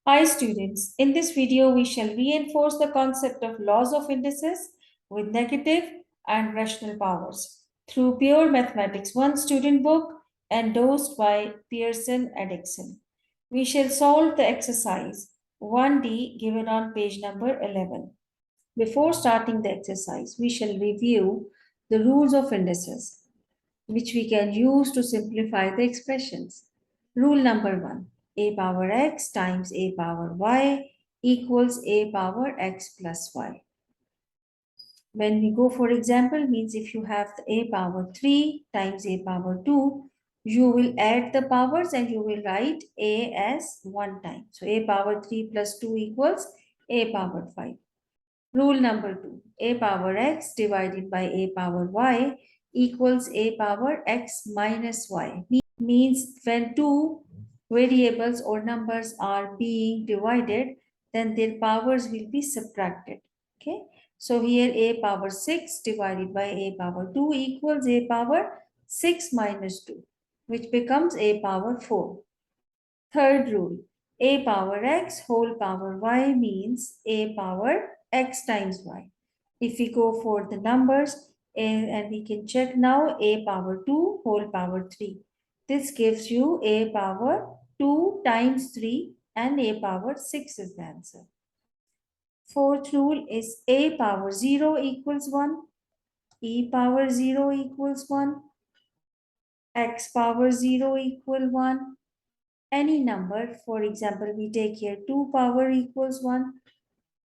Hi students, in this video we shall reinforce the concept of laws of indices with negative and rational powers through Pure Mathematics 1 student book endorsed by Pearson Edexcel. We shall solve the exercise 1D given on page number 11. Before starting the exercise, we shall review the rules of indices which we can use to simplify the expressions. Rule number 1, a power x times a power y equals a power x plus y. When we go for example, means if you have a power 3 times a power 2, you will add the powers and you will write a as 1 time. So a power 3 plus 2 equals a power 5. Rule number 2, a power x divided by a power y equals a power x minus y. Means when two variables or numbers are being divided, then their powers will be subtracted. Okay. So here a power 6 divided by a power 2 equals a power 6 minus 2, which becomes a power 4. Third rule, a power x whole power y means a power x times y. If we go for the numbers, and we can check now a power 2 whole power 3. This gives you a power 2 times 3 and a power 6 is the answer. Fourth rule is a power 0 equals 1, e power 0 equals 1, x power 0 equal 1. Any number, for example, we take here 2 power equals 1.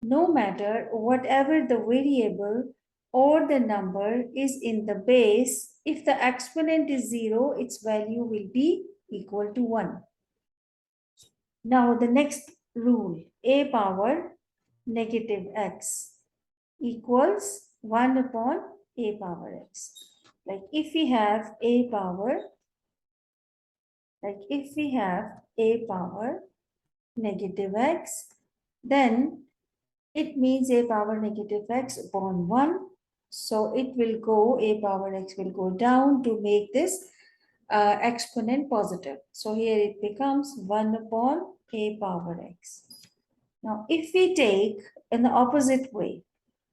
No matter whatever the variable or the number is in the base, if the exponent is 0, its value will be equal to 1. Now the next rule, a power negative x equals 1 upon a power x. Like if we have a power negative x, then it means a power negative x upon 1. So it will go, a power x will go down to make this exponent positive. So here it becomes 1 upon a power x. Now if we take in the opposite way,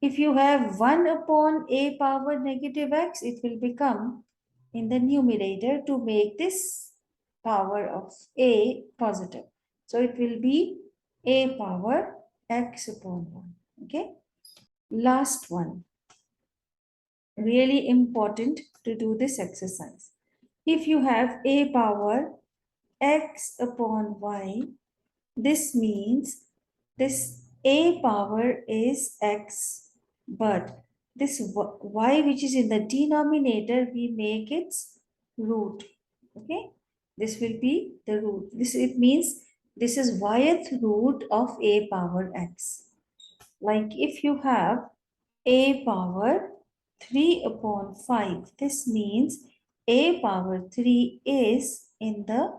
if you have 1 upon a power negative x, it will become in the numerator to make this power of a positive. So it will be a power x upon 1. Okay. Last one. Really important to do this exercise. If you have a power x upon y, this means this a power is x, but this y which is in the denominator, we make its root. Okay, this will be the root. It means this is yth root of a power x. Like if you have a power 3 upon 5, this means a power 3 is in the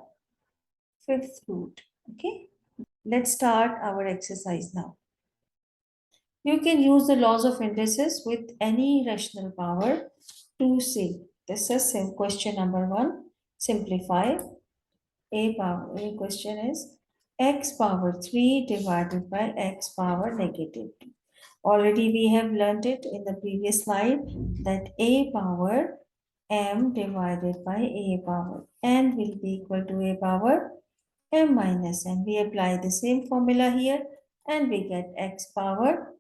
fifth root. Okay, let's start our exercise now. You can use the laws of indices with any rational power to see. This is question number 1. Simplify. A question is x power 3 divided by x power negative 2. Already we have learned it in the previous slide that a power m divided by a power n will be equal to a power m minus n. We apply the same formula here and we get x power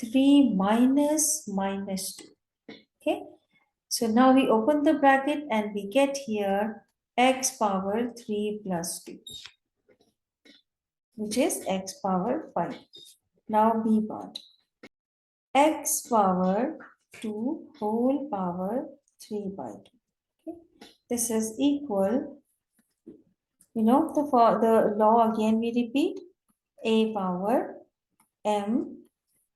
3 minus 2. Okay, so now we open the bracket and we get here x power 3 plus 2, which is x power 5. Now b part, x power 2 whole power 3 by 2. Okay, this is equal, the law again we repeat, a power m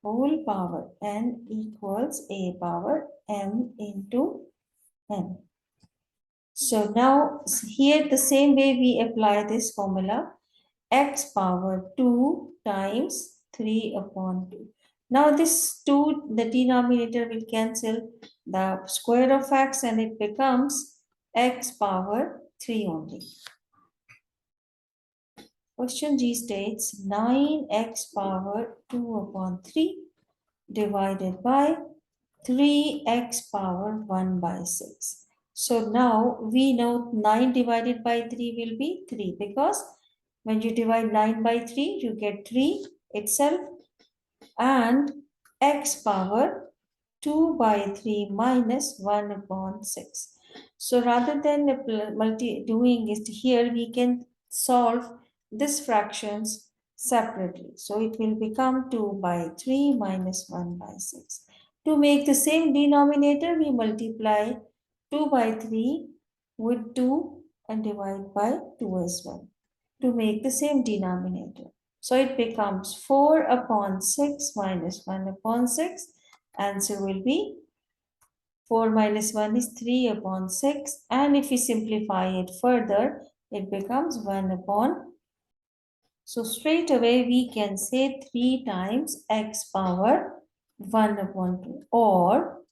whole power n equals a power m into n. So now here the same way we apply this formula, x power 2 times 3 upon 2. Now this 2, the denominator will cancel the square of x and it becomes x power 3 only. Question G states 9x power 2 upon 3 divided by 3x power 1 by 6. So now we know 9 divided by 3 will be 3 because when you divide 9 by 3 you get 3 itself, and x power 2 by 3 minus 1 upon 6. So rather than doing it here, we can solve this fractions separately. So it will become 2 by 3 minus 1 by 6. To make the same denominator, we multiply 2 by 3 with 2 and divide by 2 as well to make the same denominator. So it becomes 4 upon 6 minus 1 upon 6. Answer will be 4 minus 1 is 3 upon 6. And if we simplify it further, it becomes 1 upon. So straight away we can say 3 times x power 1 upon 2 or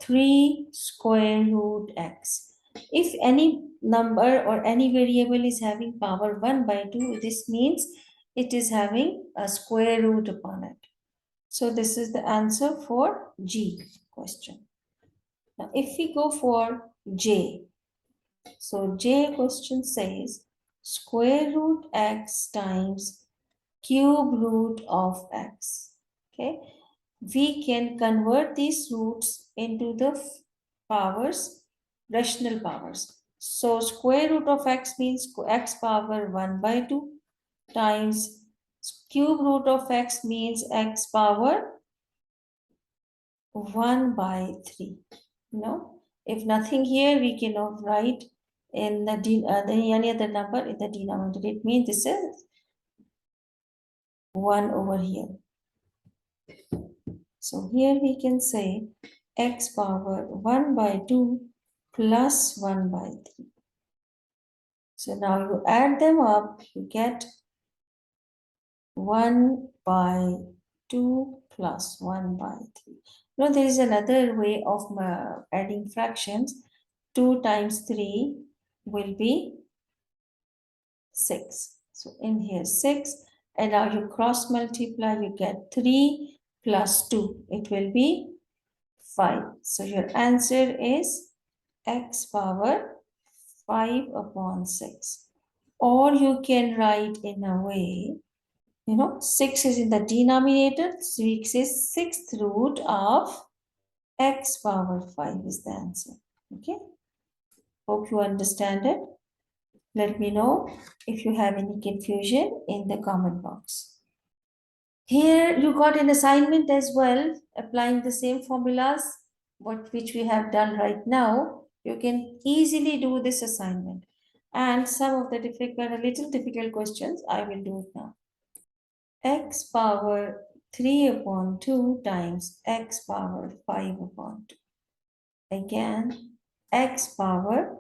3 square root x. If any number or any variable is having power 1 by 2, this means it is having a square root upon it. So this is the answer for G question. Now if we go for J, so J question says square root x times cube root of x. Okay, we can convert these roots into the powers, rational powers. So square root of x means x power 1 by 2 times cube root of x means x power 1 by 3. No, if nothing here, we cannot write in the any other number in the denominator. It means this is 1 over here. So here we can say x power 1 by 2 plus 1 by 3. So now you add them up, you get 1 by 2 plus 1 by 3. Now there is another way of adding fractions. 2 times 3 will be 6. So in here 6, and now you cross multiply, you get 3 plus 2. It will be 5. So your answer is x power 5 upon 6. Or you can write in a way, 6 is in the denominator, 6 is 6th root of x power 5 is the answer. Okay. Hope you understand it. Let me know if you have any confusion in the comment box. Here you got an assignment as well, applying the same formulas, which we have done right now. You can easily do this assignment. And some of the little difficult questions, I will do it now. X power 3 upon 2 times x power 5 upon 2. Again, x power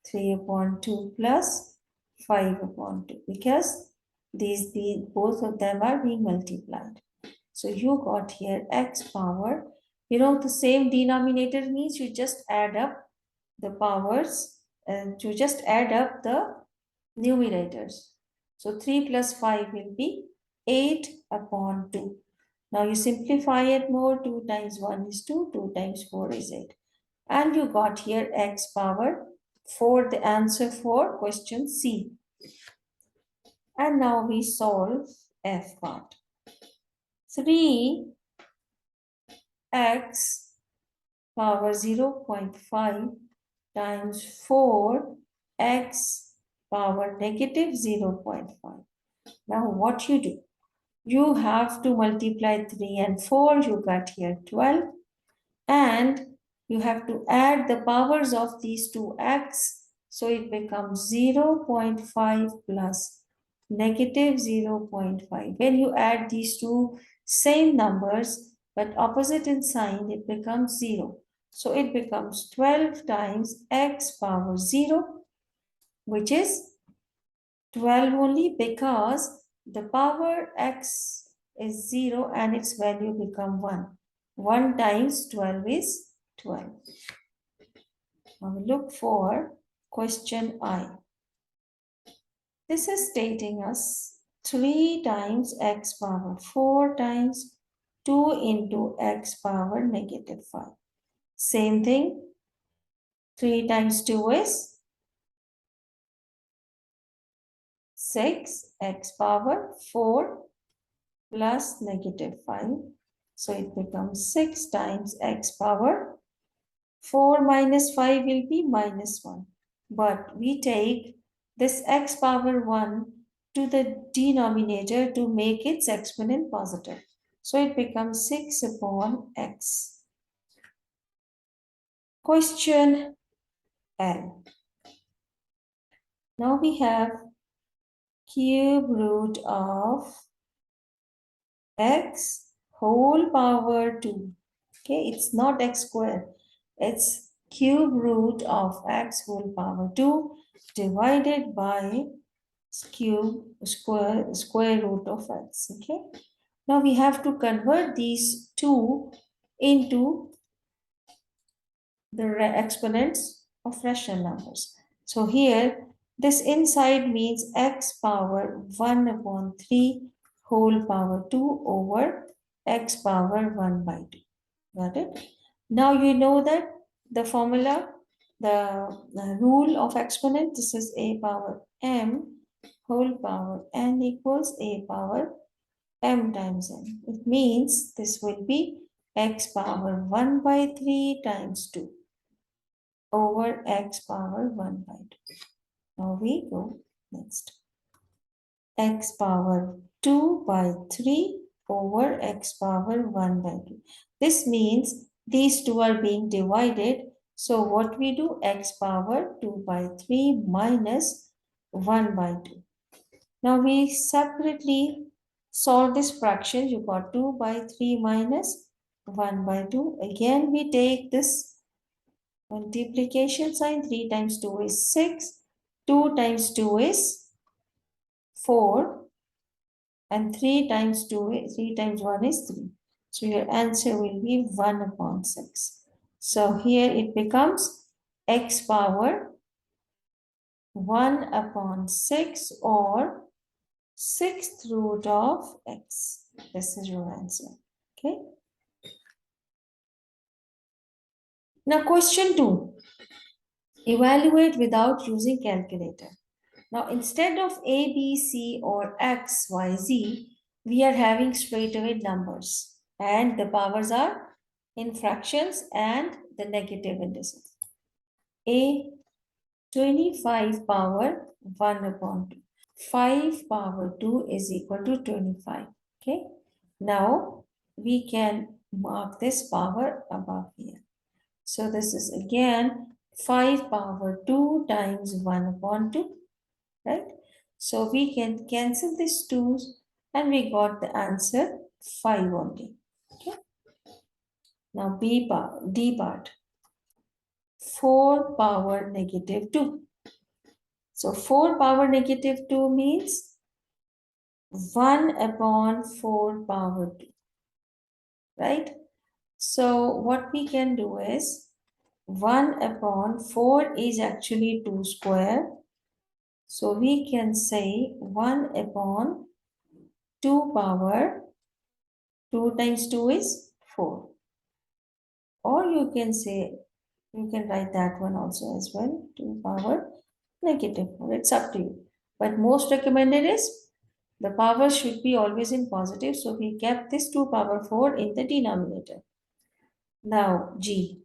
3 upon 2 plus 5 upon 2, because both of them are being multiplied. So you got here x power, the same denominator means you just add up the powers and you just add up the numerators. So 3 plus 5 will be 8 upon 2. Now you simplify it more, 2 times 1 is 2, 2 times 4 is 8. And you got here x power 4, the answer for question C. And now we solve F part. 3x power 0.5 times 4x power negative 0.5. Now what you do? You have to multiply 3 and 4, you got here 12. And you have to add the powers of these two x, so it becomes 0.5 plus negative 0.5. When you add these two same numbers but opposite in sign, it becomes 0. So it becomes 12 times x power 0, which is 12 only because the power x is 0 and its value become 1. 1 times 12 is 12. Now we look for question I. This is stating us 3 times x power 4 times 2 into x power negative 5. Same thing, 3 times 2 is 6, x power 4 plus negative 5. So it becomes 6 times x power 4 minus 5 will be minus 1. But we take this x power 1 to the denominator to make its exponent positive. So it becomes 6 upon x. Question L. Now we have cube root of x whole power 2. Okay, it's not x squared. It's cube root of x whole power 2 divided by square root of x. Okay, now we have to convert these two into the exponents of rational numbers. So here this inside means x power 1 upon 3 whole power 2 over x power 1 by 2. Got it? Now you know that the formula, the rule of exponent, this is a power m whole power n equals a power m times n. It means this will be x power 1 by 3 times 2 over x power 1 by 2. Now we go next. X power 2 by 3 over x power 1 by 2. This means these two are being divided. So what we do, x power 2 by 3 minus 1 by 2. Now we separately solve this fraction. You got 2 by 3 minus 1 by 2. Again we take this multiplication sign. 3 times 2 is 6. 2 times 2 is 4. And 3 times 2, 3 times 1 is 3. So your answer will be 1 upon 6. So here it becomes x power 1 upon 6 or 6th root of x. This is your answer. Okay. Now question 2. Evaluate without using calculator. Now, instead of A, B, C or X, Y, Z, we are having straight away numbers. And the powers are in fractions and the negative indices. A, 25 power 1 upon 2. 5 power 2 is equal to 25. Okay. Now, we can mark this power above here. So, this is again 5 power 2 times 1 upon 2. Right? So we can cancel these 2's and we got the answer 5 only. Okay. Now D part 4 power negative 2. So 4 power negative 2 means 1 upon 4 power 2. Right? So what we can do is 1 upon 4 is actually 2 square. So we can say 1 upon 2 power 2 times 2 is 4. Or you can say, you can write that one also as well, 2 power negative 4. It's up to you. But most recommended is the power should be always in positive. So we kept this 2 power 4 in the denominator. Now G.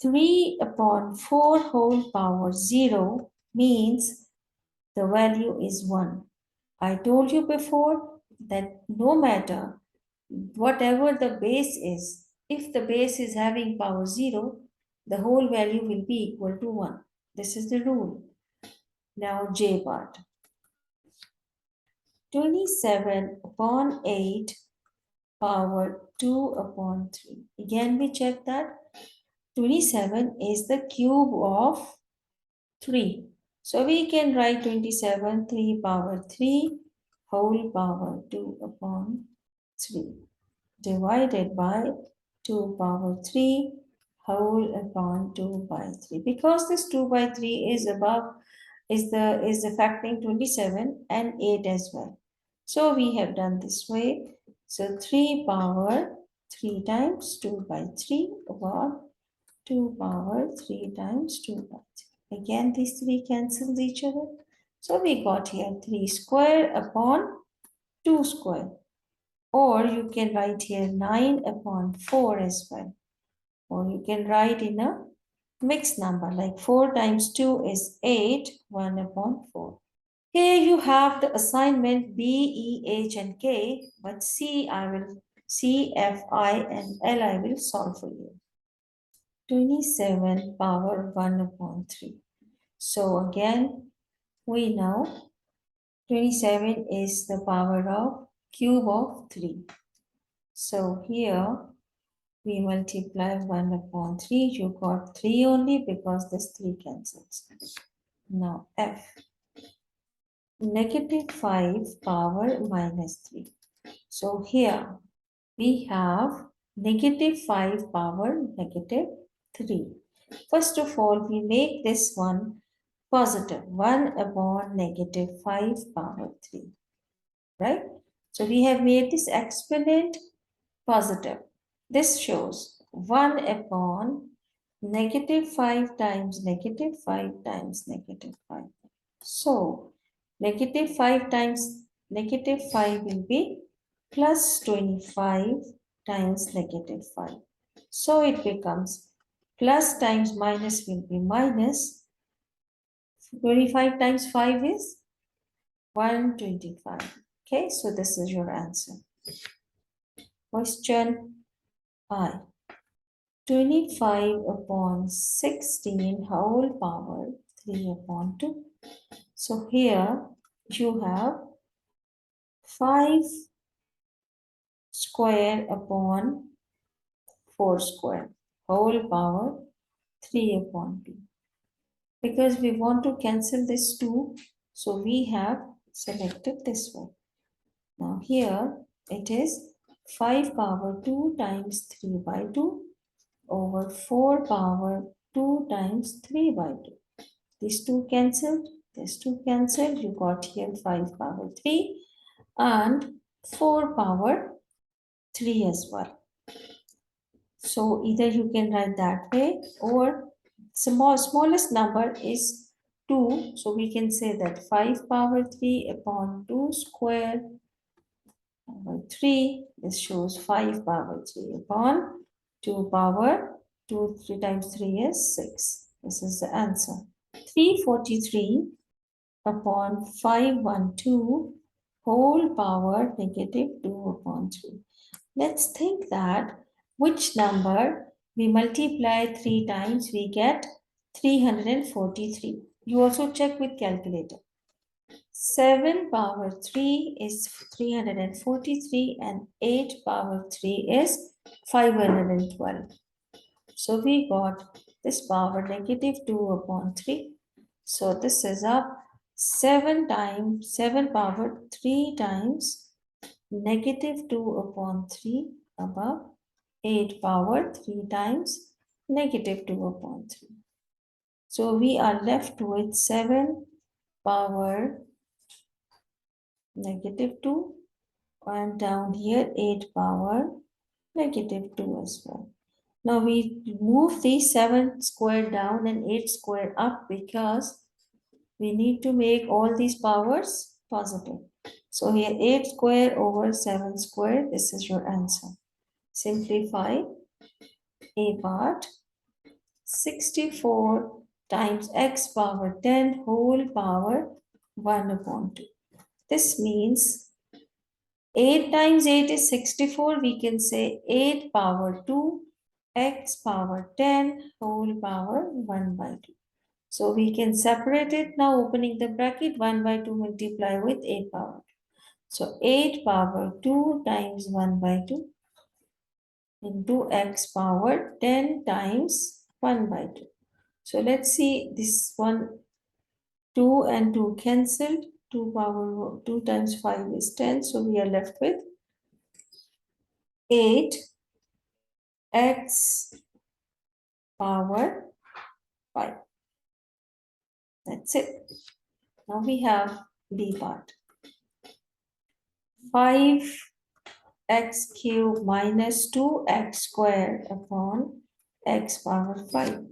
3 upon 4 whole power 0 means the value is 1. I told you before that no matter whatever the base is, if the base is having power 0, the whole value will be equal to 1. This is the rule. Now J part. 27 upon 8 power 2 upon 3. Again we check that 27 is the cube of 3. So we can write 27 3 power 3 whole power 2 upon 3 divided by 2 power 3 whole upon 2 by 3. Because this 2 by 3 is above is the factoring 27 and 8 as well. So we have done this way. So 3 power 3 times 2 by 3 over 2 power 3 times 2 by 3. Again, these three cancel each other. So we got here 3 square upon 2 square. Or you can write here 9 upon 4 as well. Or you can write in a mixed number like 4 times 2 is 8, 1 upon 4. Here you have the assignment B, E, H and K, but C, F, I and L I will solve for you. 27 power 1 upon 3. So again, we know 27 is the power of cube of 3. So here we multiply 1 upon 3. You got 3 only because this 3 cancels. Now F. Negative 5 power minus 3. So here we have negative 5 power negative 3. First of all, we make this one positive 1 upon negative 5 power 3. Right? So we have made this exponent positive. This shows 1 upon negative 5 times negative 5 times negative 5. So negative 5 times negative 5 will be plus 25 times negative 5. So it becomes plus times minus will be minus. 25 times 5 is 125. Okay, so this is your answer. Question I. 25 upon 16 whole power 3 upon 2. So here you have 5 square upon 4 square whole power 3 upon 2. Because we want to cancel this 2, so we have selected this one. Now here it is 5 power 2 times 3 by 2 over 4 power 2 times 3 by 2. These two cancelled, these two cancelled. You got here 5 power 3 and 4 power 3 as well. So either you can write that way or smallest number is 2. So we can say that 5 power 3 upon 2 square over 3. This shows 5 power 3 upon 2 power 2. 3 times 3 is 6. This is the answer. 343 upon 512 whole power negative 2 upon 3. Let's think that which number we multiply 3 times, we get 343. You also check with calculator. 7 power 3 is 343 and 8 power 3 is 512. So we got this power negative 2 upon 3. So this is up 7 times 7 power 3 times negative 2 upon 3 above 8 power 3 times negative 2 upon 3. So we are left with 7 power negative 2 and down here 8 power negative 2 as well. Now we move the 7 square down and 8 square up because we need to make all these powers positive. So here 8 square over 7 square, this is your answer. Simplify a part 64 times x power 10 whole power 1 upon 2. This means 8 times 8 is 64. We can say 8 power 2 x power 10 whole power 1 by 2. So we can separate it now, opening the bracket 1 by 2 multiply with 8 power 2. So 8 power 2 times 1 by 2 into x power 10 times 1 by 2. So let's see this one, 2 and 2 cancelled. 2 power 2 times 5 is 10. So we are left with 8 x power 5. That's it. Now we have B part. 5x cubed minus 2x squared upon x power 5.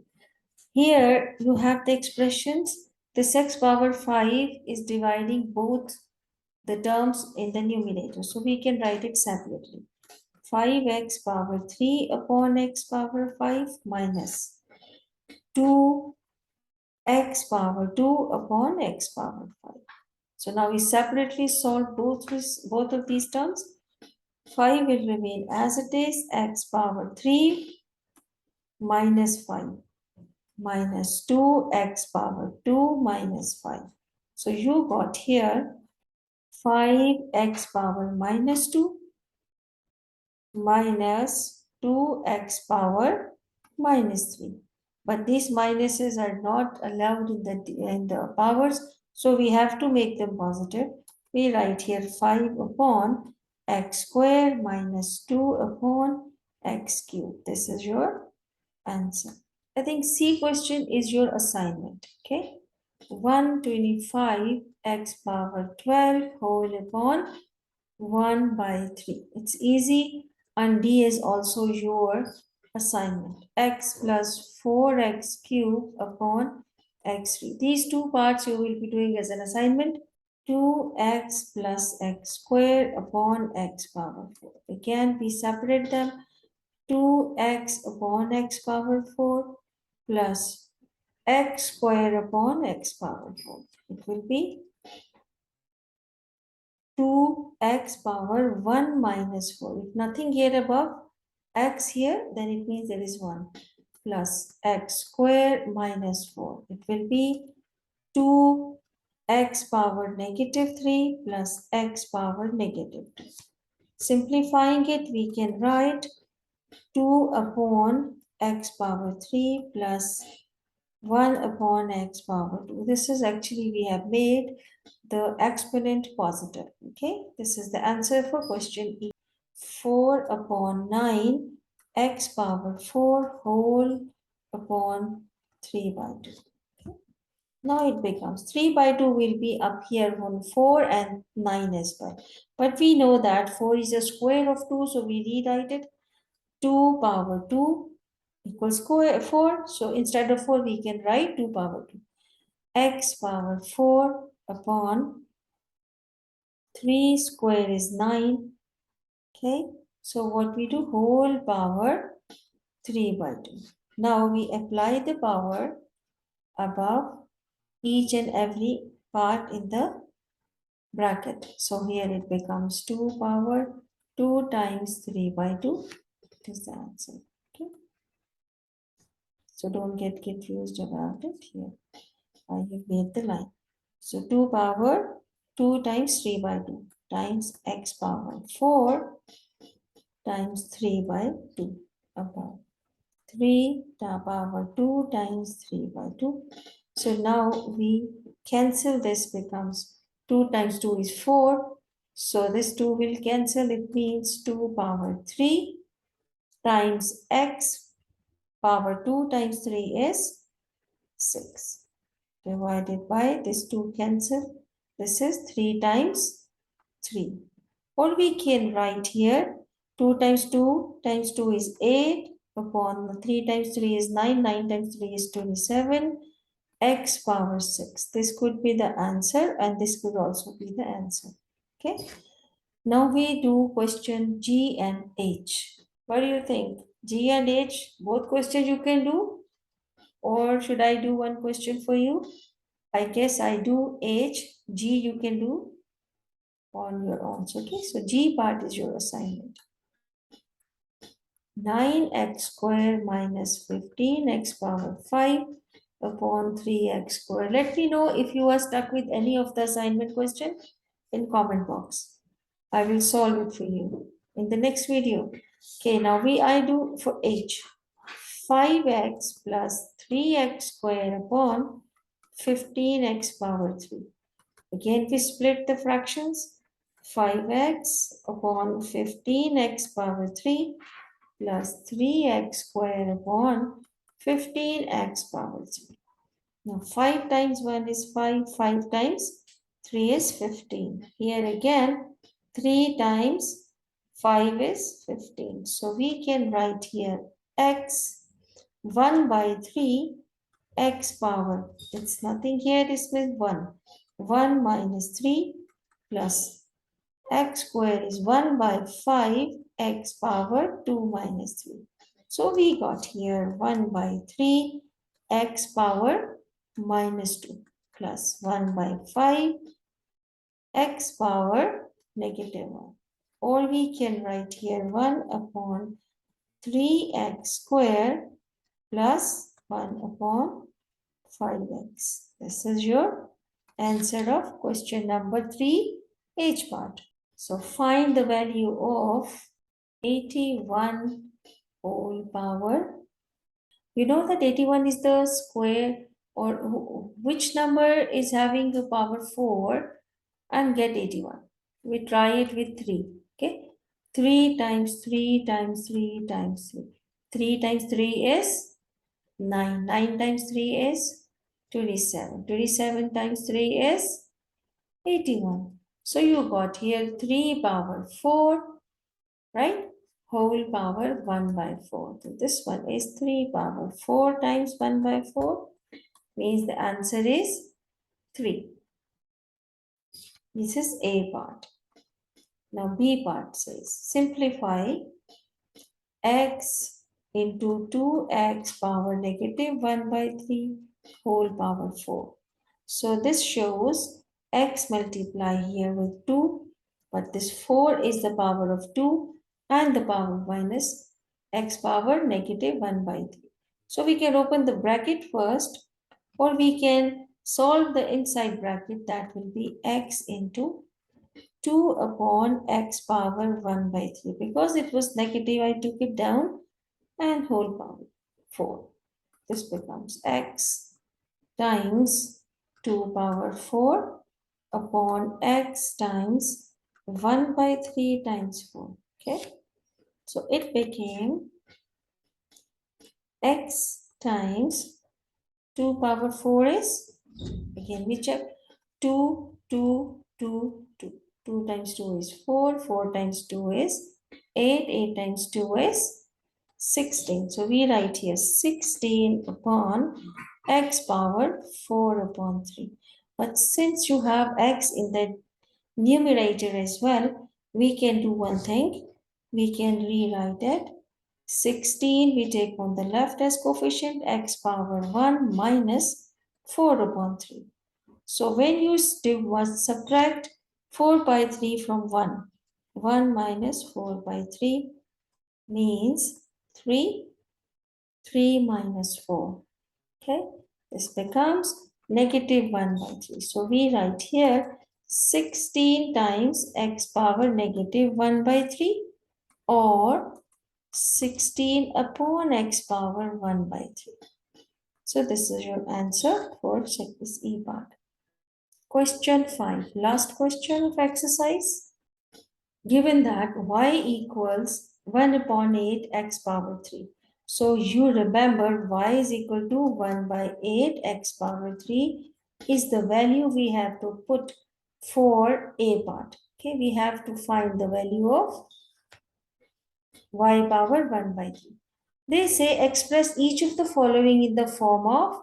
Here you have the expressions. This x power 5 is dividing both the terms in the numerator. So we can write it separately. 5x power 3 upon x power 5 minus 2x power 2 upon x power 5. So now we separately solve both of these terms. 5 will remain as it is, x power 3 minus 5 minus 2x power 2 minus 5. So you got here 5x power minus 2 minus 2x power minus 3. But these minuses are not allowed in the powers, so we have to make them positive. We write here 5 upon x squared minus 2 upon x cubed. This is your answer. I think C question is your assignment. Okay. 125 x power 12 whole upon 1 by 3. It's easy, and D is also your assignment. X plus 4x cubed upon x3. These two parts you will be doing as an assignment. 2x plus x squared upon x power 4. Again, we separate them. 2x upon x power 4 plus x squared upon x power 4. It will be 2x power 1 minus 4. If nothing here above x here, then it means there is 1 plus x squared minus 4. It will be 2x power negative 3 plus x power negative 2. Simplifying it, we can write 2 upon x power 3 plus 1 upon x power 2. This is actually, we have made the exponent positive. Okay, this is the answer for question E. 4 upon 9 x power 4 whole upon 3 by 2. Okay. Now it becomes 3 by 2 will be up here on 4 and 9 as well. But we know that 4 is a square of 2, so we rewrite it 2 power 2 equals square 4. So instead of 4, we can write 2 power 2. X power 4 upon 3 square is 9. Okay, so what we do, whole power 3 by 2. Now we apply the power above each and every part in the bracket. So here it becomes 2 power 2 times 3 by 2. It is the answer. Okay, so don't get confused about it here. I have made the line. So 2 power 2 times 3 by 2 times x power 4 times 3 by 2 above 3 power 2 times 3 by 2. So now we cancel this, becomes 2 times 2 is 4. So this 2 will cancel. It means 2 power 3 times x power 2 times 3 is 6. Divided by this 2 cancel. This is 3 times 3. Or we can write here 2 times 2 times 2 is 8 upon 3 times 3 is 9. 9 times 3 is 27. X power 6. This could be the answer, and this could also be the answer. Okay. Now we do question G and H. What do you think? G and H, both questions you can do? Or should I do one question for you? I guess I do H. G you can do on your own. So, okay, so G part is your assignment. 9x squared minus 15x power 5 upon 3x squared. Let me know if you are stuck with any of the assignment question in comment box. I will solve it for you in the next video. Okay, now I do for H. 5x plus 3x squared upon 15x power 3. Again, we split the fractions. 5x upon 15x power 3 plus 3x squared upon 15x power 3. Now 5 times 1 is 5, 5 times 3 is 15. Here again 3 times 5 is 15. So we can write here x 1 by 3 x power. It's nothing here, it is with 1. 1 minus 3 plus x square is 1 by 5 x power 2 minus 3. So we got here 1 by 3 x power minus 2 plus 1 by 5 x power negative 1. Or we can write here 1 upon 3x square plus 1 upon 5x. This is your answer of question number 3, H part. So find the value of 81 whole power. You know that 81 is the square, or which number is having the power 4 and get 81. We try it with 3. Okay. 3 times 3 times 3 times 3. 3 times 3 is 9. 9 times 3 is 27. 27 times 3 is 81. So you got here 3 power 4, right? Whole power 1 by 4. So this one is 3 power 4 times 1 by 4. Means the answer is 3. This is A part. Now B part says simplify x into 2x power negative 1 by 3 whole power 4. So this shows x multiply here with 2, but this 4 is the power of 2 and the power minus x power negative 1 by 3. So we can open the bracket first, or we can solve the inside bracket. That will be x into 2 upon x power 1 by 3. Because it was negative, I took it down and whole power 4. This becomes x times 2 power 4 upon x times 1 by 3 times 4. Okay. So it became x times 2 power 4 is, again we check, 2, 2, 2, 2. 2 times 2 is 4, 4 times 2 is 8, 8 times 2 is 16. So we write here 16 upon x power 4 upon 3. But since you have x in the numerator as well, we can do one thing. We can rewrite it. 16 we take on the left as coefficient, x power 1 minus 4 upon 3. So when you subtract 4 by 3 from 1, 1 minus 4 by 3 means 3, 3 minus 4. Okay, this becomes negative 1 by 3. So we write here 16 times x power negative 1 by 3, or 16 upon x power 1 by 3. So this is your answer for check this E part. Question 5, last question of exercise. Given that y equals 1 upon 8 x power 3. So you remember y is equal to 1 by 8 x power 3 is the value we have to put for A part. Okay, we have to find the value of y power 1 by 3. They say express each of the following in the form of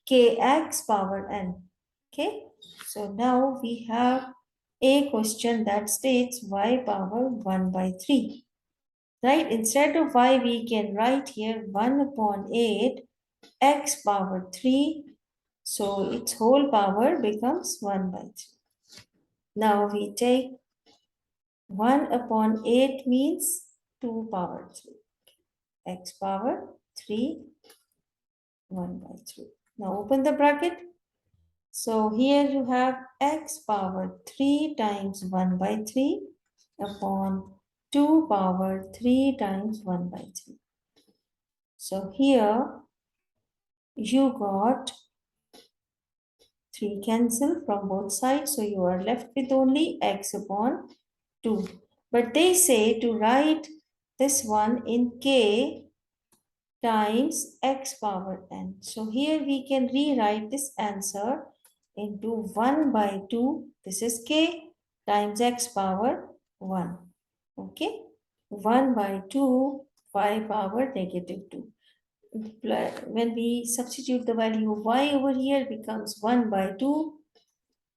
kx power n. Okay, so now we have a question that states y power 1 by 3. Right, instead of y we can write here 1 upon 8 x power 3. So its whole power becomes 1 by 3. Now we take 1 upon 8 means 2 power 3. X power 3, 1 by 3. Now open the bracket. So here you have x power 3 times 1 by 3 upon 2 power 3 times 1 by 3. So here you got 3 cancel from both sides. So you are left with only x upon 2. But they say to write this one in k times x power n. So here we can rewrite this answer into 1 by 2. This is k times x power 1. Okay. 1 by 2 y power -2. When we substitute the value of y over here, becomes 1 by 2,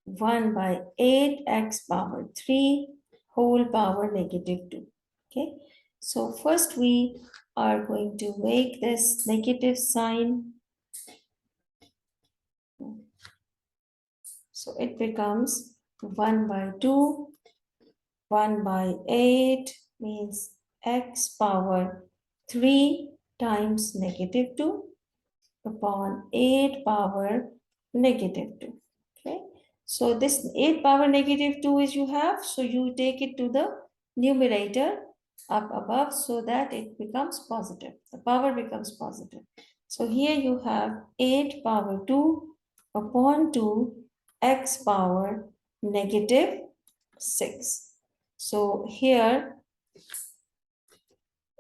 1 by 8 x power 3 whole power -2. Okay. So first we are going to make this negative sign. So it becomes 1 by 2, 1 by 8 means x power 3 times -2 upon 8 power -2. Okay. So this 8 power -2 is you have, so you take it to the numerator up above so that it becomes positive. The power becomes positive. So here you have 8 power 2 upon 2 x power -6. So here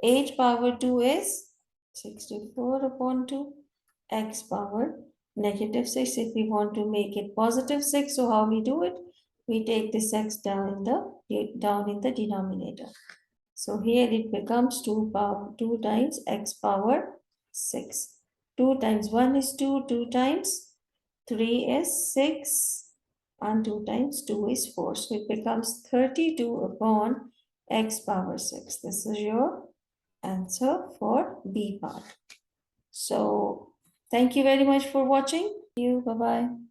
8 power 2 is 64 upon 2 x power -6. If we want to make it +6, so how we do it? We take this x down in the denominator. So here it becomes 2 times x power 6. 2 times 1 is 2, 2 times 3 is 6, and 2 times 2 is 4. So it becomes 32 upon x power 6. This is your answer for B part. So thank you very much for watching. Bye bye.